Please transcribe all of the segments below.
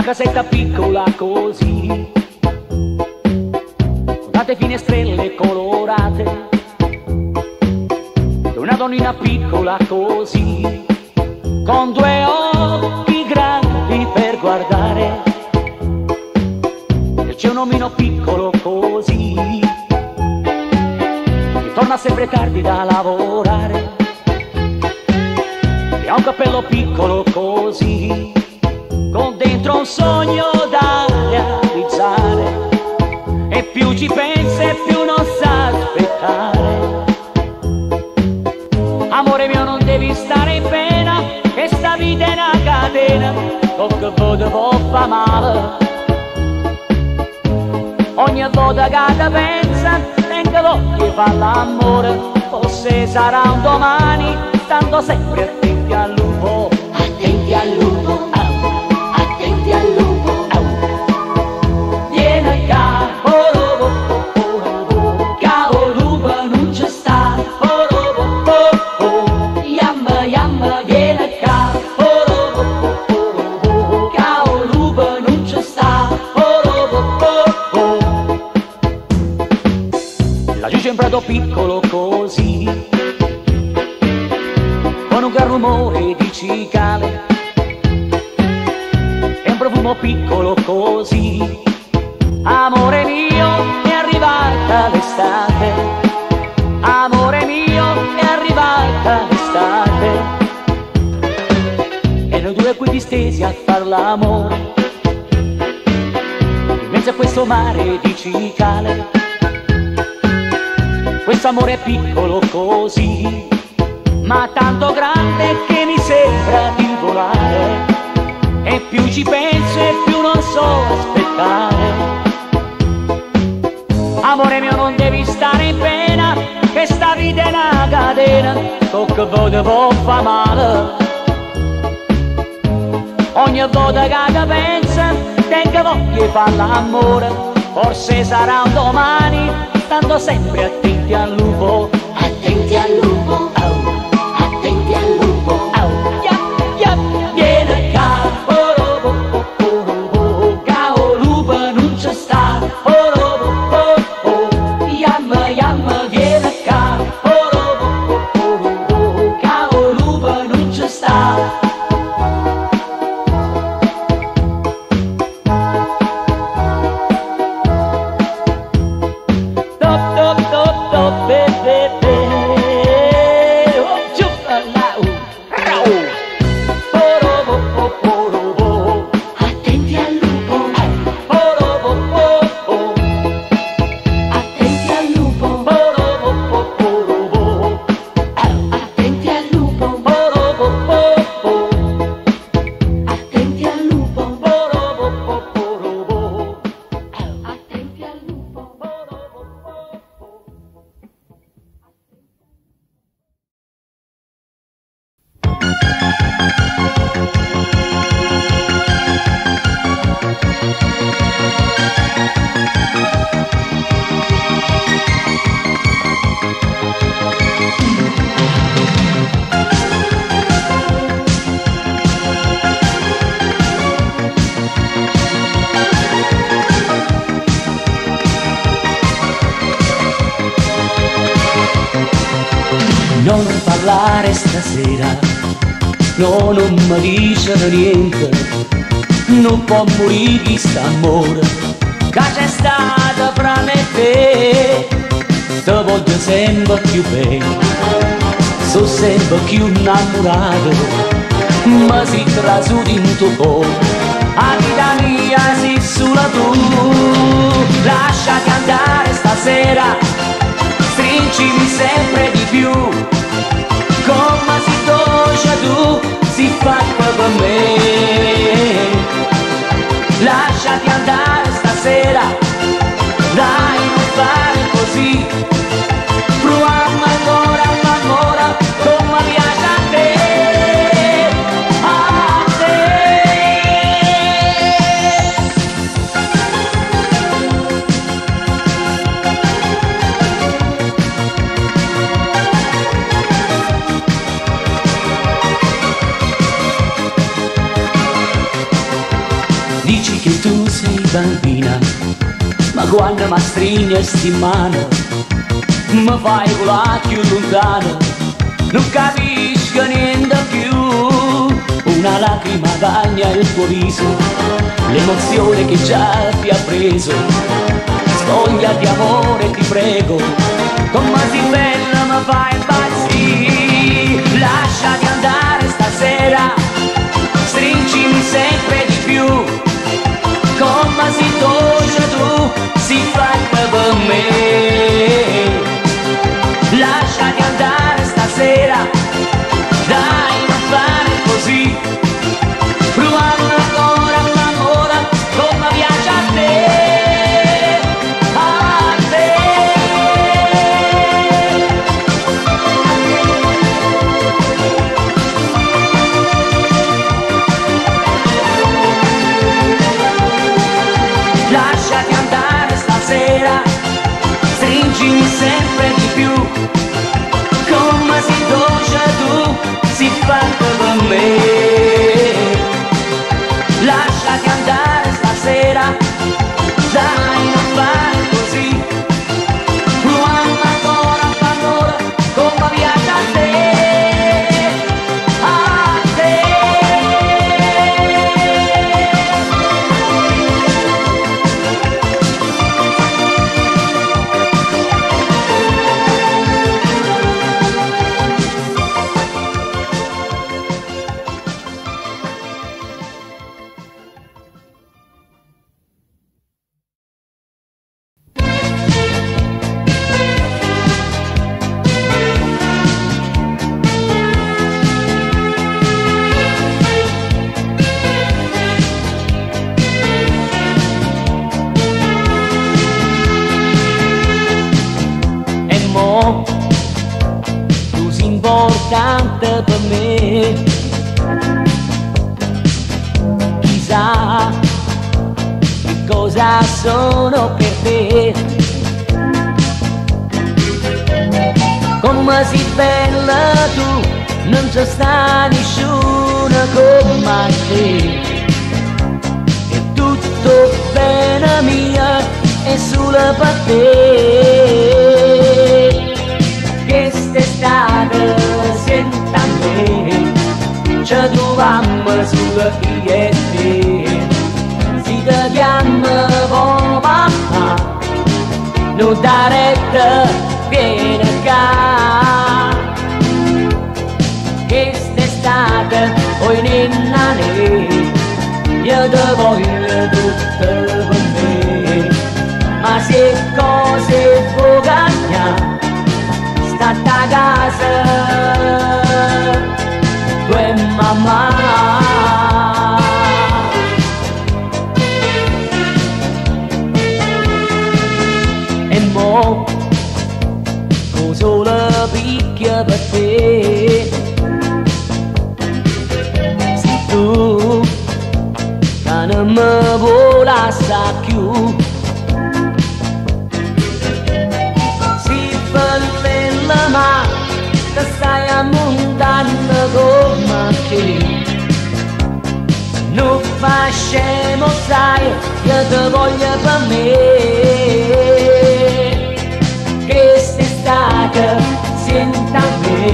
casetta piccola così, con tante finestrelle colorate, una donnina piccola così, con due occhi grandi per guardare, e c'è un omino piccolo così, che torna sempre tardi da lavorare, e ha un cappello piccolo così, con dentro un sogno da realizzare, e più ci pensa e più non sa aspettare. Amore mio, non devi stare in pena, che sta vita è una catena, tocca può fa male. Ogni volta che te pensa, tenga l'occhio e fa l'amore, forse sarà un domani, stando sempre attenti al lupo, attenti al lupo, attenti al lupo, vieni qua, cavolo lupo non c'è sta, yamma vieni qua, cavolo lupo non c'è sta, laggiù c'è un prato piccolo così, con un gran rumore di cicale e un profumo piccolo così. Amore mio, è arrivata l'estate, amore mio, è arrivata l'estate, e noi due qui distesi a far l'amore in mezzo a questo mare di cicale. Questo amore è piccolo così, ma tanto grande che mi sembra di volare, e più ci penso e più non so aspettare. Amore mio, non devi stare in pena, che sta vita è una catena, tocca può fa male. Ogni volta che te pensa, tenga l'occhio e fa l'amore, forse sarà un domani, stando sempre attenti al lupo, attenti al lupo, attenti al lupo, vieni qua, cavolo lupo non c'è sta, yamma vieni qua, cavolo lupo non c'è sta. Non parlare stasera, no, non mi dice niente, non può morire di st'amore che c'è stato fra me e te. Te voglio sempre più bene, sono sempre più innamorato, ma si trasuti in tuo cuore, a vita mia sei solo tu. Lasciati andare stasera, stringimi sempre di più, come si dolce tu, si fa per me. Lasciati andare stasera, dai non fare così, proviamo ancora, come piace a te, a te. bambina, ma quando mi stringe sti mano mi fai volare più lontano, non capisco niente più. Una lacrima bagna il tuo viso, l'emozione che già ti ha preso. Spoglia di amore ti prego, come si bella mi fai impazzire. Lasciati andare stasera, stringimi sempre di più, come si dolce tu, si fatta per me. Lasciati andare stasera, dai non fare così, provando ancora l'amore come piace a te. Lasciati andare stasera, stringimi sempre di più, come si dolce tu, si fatta per me. Lasciati andare stasera, dai non fare così, provando ancora a farlo come piace a te. Tu sei importante per me, chissà che cosa sono per te. Come sei bella tu, non c'è sta nessuno come te. È tutto bene mia, è solo per te. Quest'estate senta me, ci troviamo solo io e te. Si ti chiama papà, non dare retta, vieni qua. Quest'estate poi ninna ne, io ti voglio tutto per me. Ma se cose può cambiare, sta a casa tua mamma. E mo con solo picchia per te, se tu che non mi vuoi lasciare più, ma che stai ammontando come che non facciamo, sai, io ti voglio per me. Quest'estate senta me,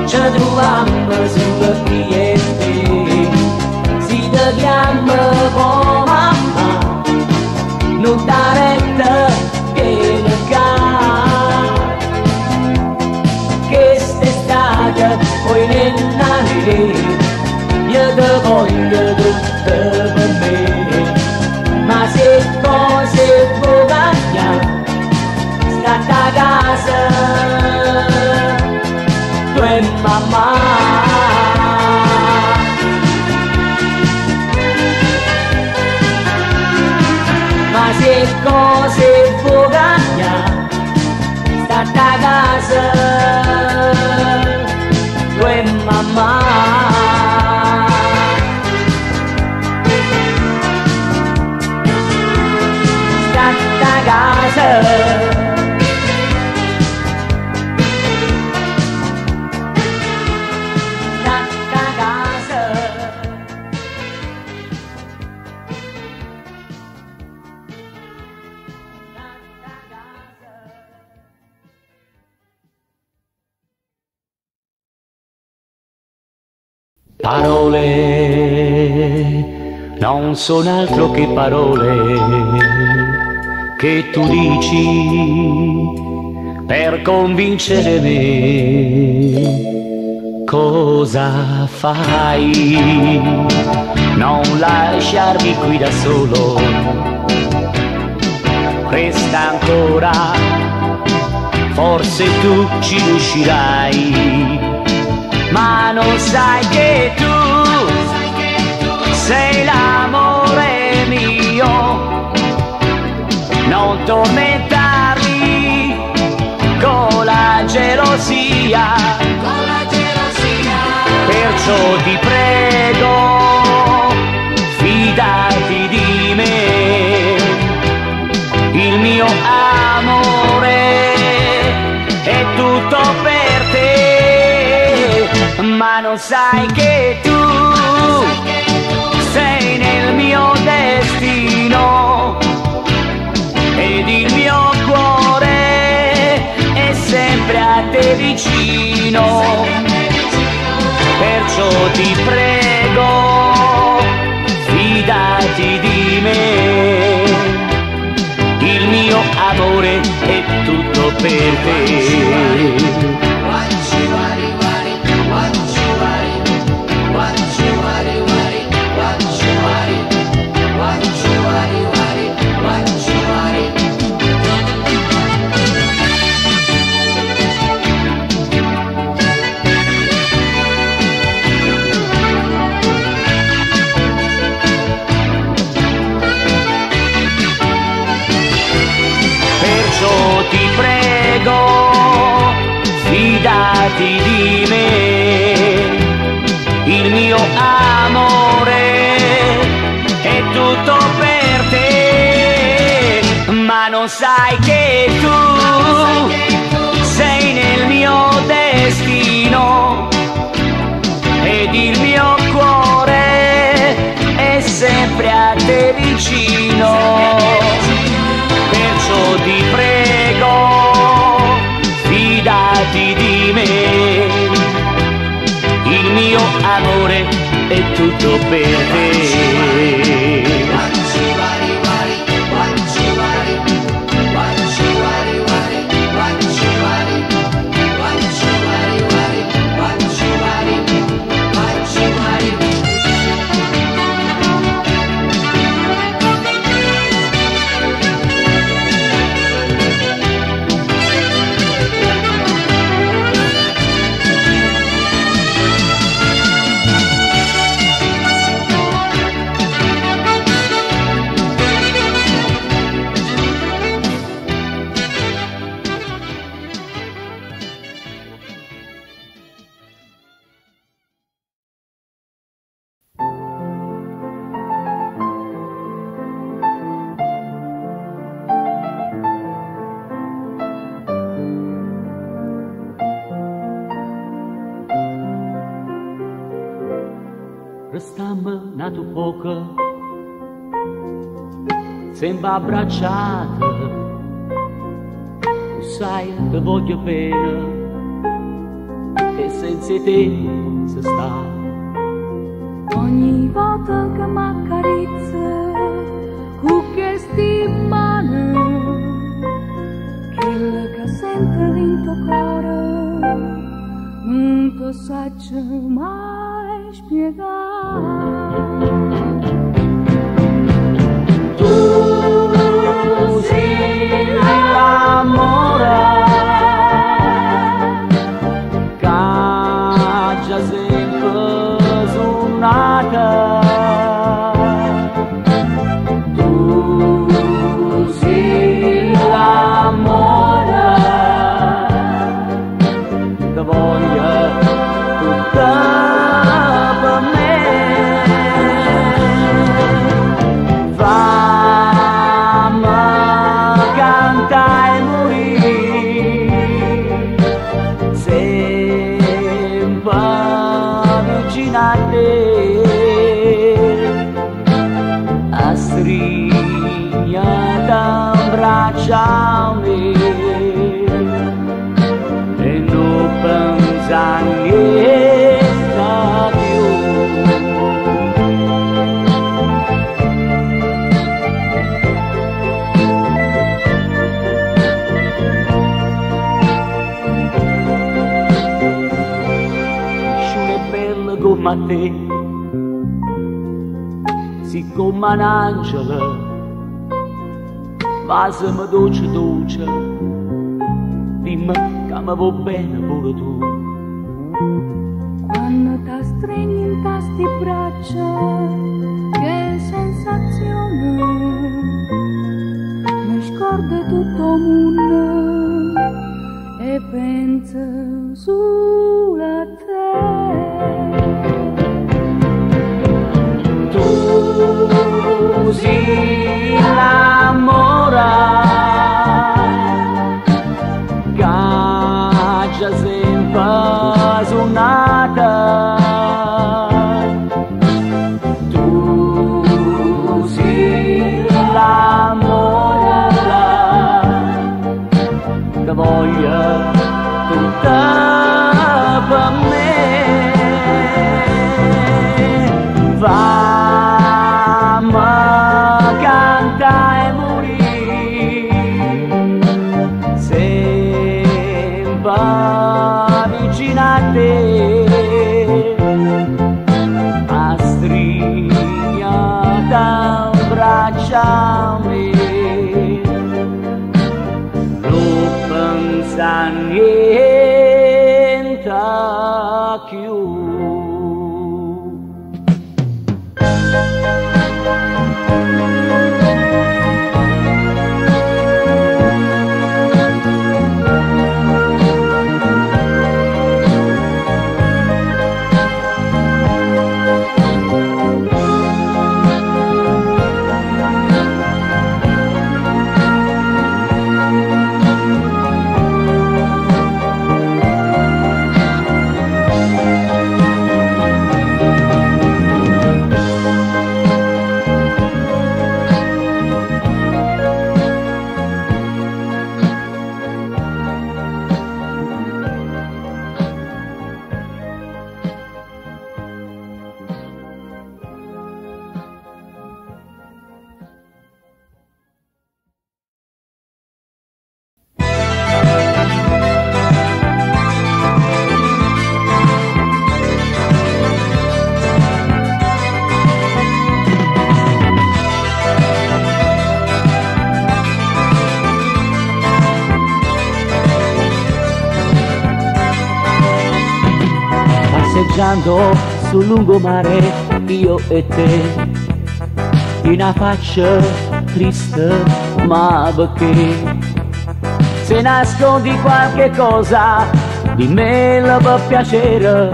ci troviamo solo io e te. Si ti chiama poi mamma, non dare retta, vieni qua. Poi nell'anime io ti voglio tutto per me. Ma se cose Parole non sono altro che parole che tu dici per convincere me. Cosa fai? Non lasciarmi qui da solo, resta ancora, forse tu ci riuscirai, ma non sai che tu sei l'amore mio. Non tormentarmi con la gelosia, perciò ti prego, fidati di me. Il mio amore è tutto per te, ma non sai che tu sei nel mio destino ed il mio cuore è sempre a te vicino. Perciò ti prego, fidati di me. Il mio amore è tutto per te. Ti prego, fidati di me. Il mio amore è tutto per te, ma non sai che tu sei nel mio destino ed il mio cuore è sempre a te vicino. Perciò ti prego, fidati di me. Il mio amore è tutto per te. Restammo nato poco, sembra abbracciata, tu sai che voglio bene e senza te si sta. Ogni volta che m'accarezza con queste mani, quello che sento dentro cuore non ti saggio mai spiegare. Tu sei l'amore che già sempre suonata. Tu sei l'amore che voglio tutta per me. Strignata abbracciami e non pensa niente più. te, siccome un angelo, ma se mi dolce dolce, dimmi che mi va bene pure tu. Quando ti stringi in tasti braccia, che sensazione, mi scordo tutto il mondo e penso solo a te. Tu sei l'amore che già sempre suonata. Tu sei l'amore che voglio tutta per me. Fammi cantare e morire sempre vicino a te, a strignata un braccio a me, non pensa niente più. Passeggiando sul lungomare, io e te, in una faccia triste, ma perché? Se nascondi qualche cosa di me la può piacere,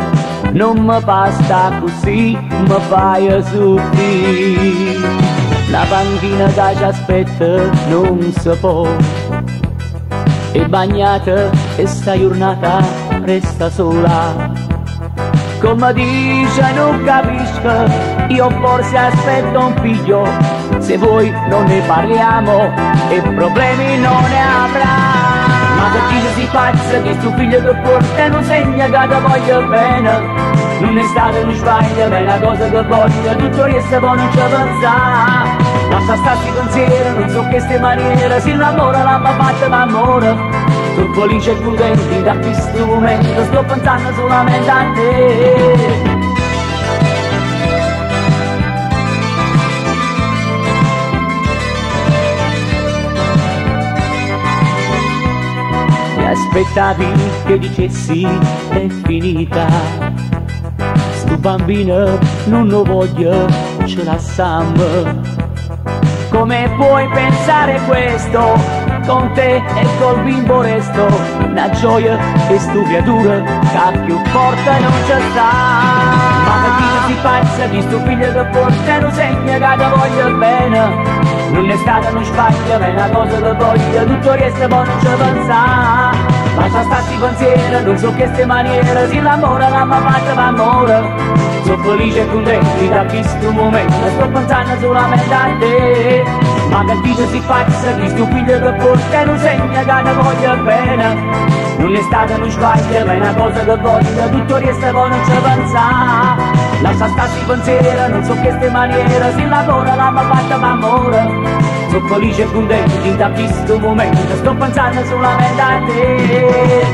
non mi basta così, mi fai soffrire. La panchina che ci aspetta non si può, e bagnata e sta giornata resta sola. Come dice non capisco, io forse aspetto un figlio, se voi non ne parliamo e problemi non ne avrà. Ma che dice si pazza che sto figlio che porta non segna che ti voglio bene, non è stato un sbaglio ma è una cosa che voglio, tutto riesce poi non ci pensa. Lascia starsi pensiero, non so che ste maniere, se l'amore l'ha fatta l'amore. Sono felice e contenti da questo momento, sto pensando solamente a te. Mi aspettavi che dicessi è finita, sto bambino non lo voglio, ce la Sam. Come puoi pensare questo? Con te e col bimbo resto una gioia e stu creatura che più forte non c'è sta. Ma che dice si pazza di sto figlio che porta non segna che ti voglio bene, non è stata uno sbaglio ma è una cosa che voglio, tutto resta poi non ci pensa. Lascia starsi pensiero, non so che ste maniere, se l'amore l'ha fatta l'amore. Sono felice e contenti da questo momento, sto pensando solamente a te. Ma che dice si pazza di sto figlio che porta non segna che ti voglio bene, non è stato uno sbaglio ma è una cosa che voglio, tutto resta poi non ci pensa. Lascia starsi pensiero, non so che ste maniere, se lavora l'ha fatta l'amore. Sono felice e contenti da questo momento, sto pensando solamente a te.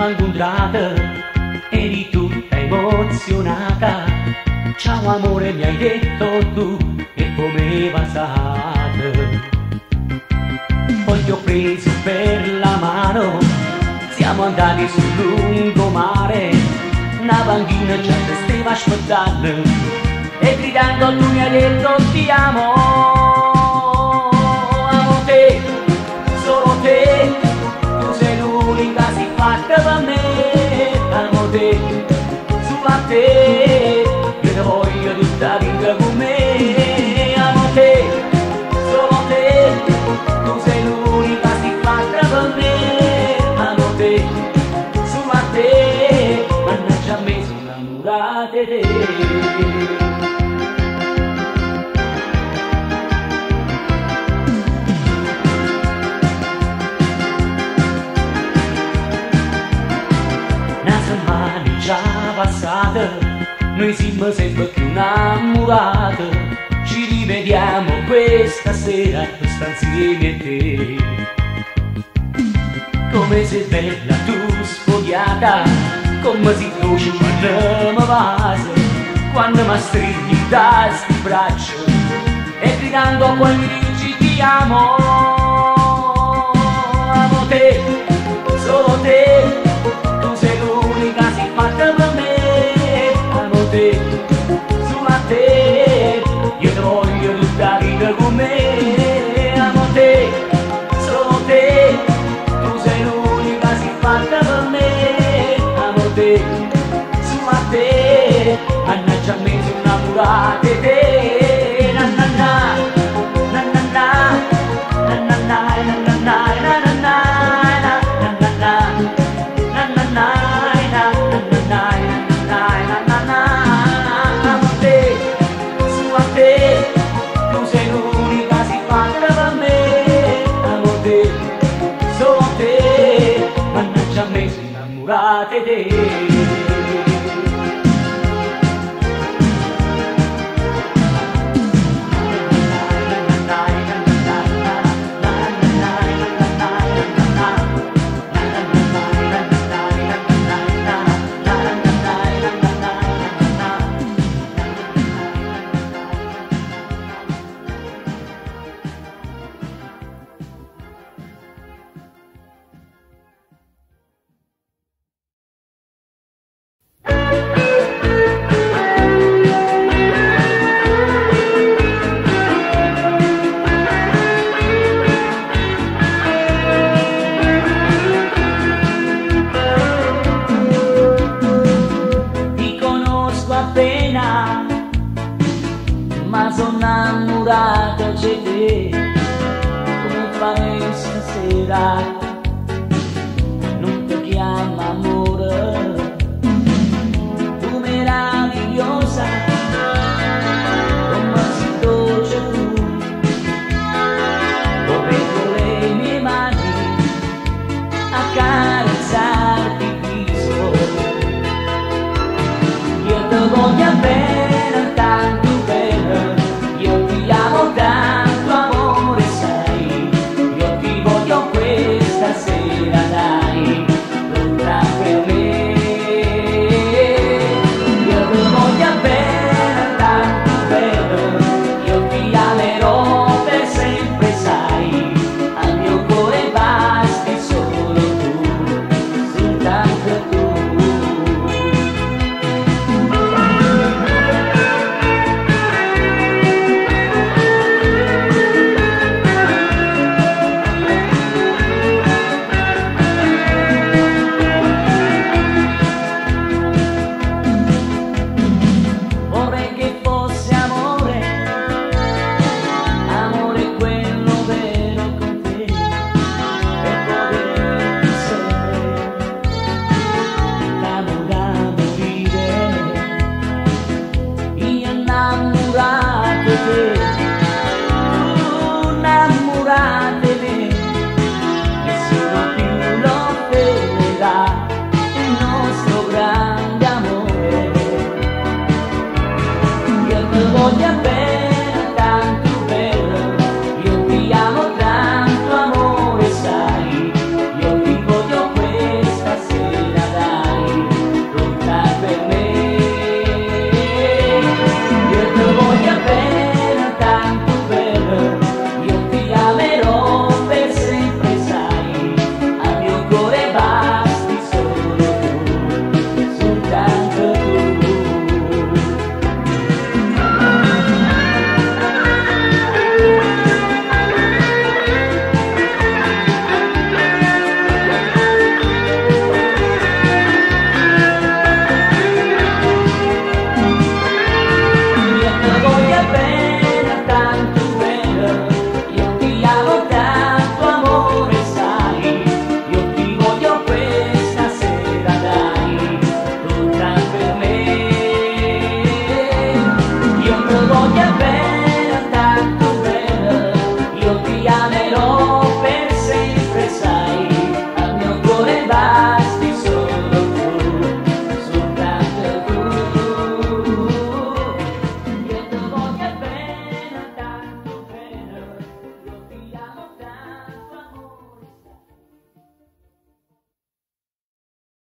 m'ha incontrata, eri tutta emozionata. Ciao amore mi hai detto tu e come passata. Poi ti ho preso per la mano, siamo andati sul lungomare. Una panchina già ti stava aspettando e gridando tu mi hai detto ti amo. Amo te, solo te, tu sei l'unica si fatta per me. Amo te, solo a te, io ti voglio tutta vita con me. Amo te, solo te, tu sei l'unica si fatta per me. Amo te, solo a te, mannaggia a me sono innamorata di te. Già passata, noi siamo sempre più innamorati. Ci rivediamo questa sera, sta insieme a te. Come sei bella tu spogliata, come si dolce quando mi vasi, quando mi stringi da sti braccia e gridando poi mi dici ti amo. Amo te, solo te, tu sei l'unica si fatta per me. Amo te, solo a te, io ti voglio tutta vita con me. Amo te, solo te, tu sei l'unica si fatta per me. Amo te, solo a te, mannaggia a me sono innamorata di te. Na na na, na na na, na na na, na na na, na na na. Innamorate te. Ma sono innamorata di te, come fai stasera, non ti chiamo amore, tu meravigliosa, come si dolce tu, vorrei con le mie mani accarezzarti il viso, io ti voglio bene.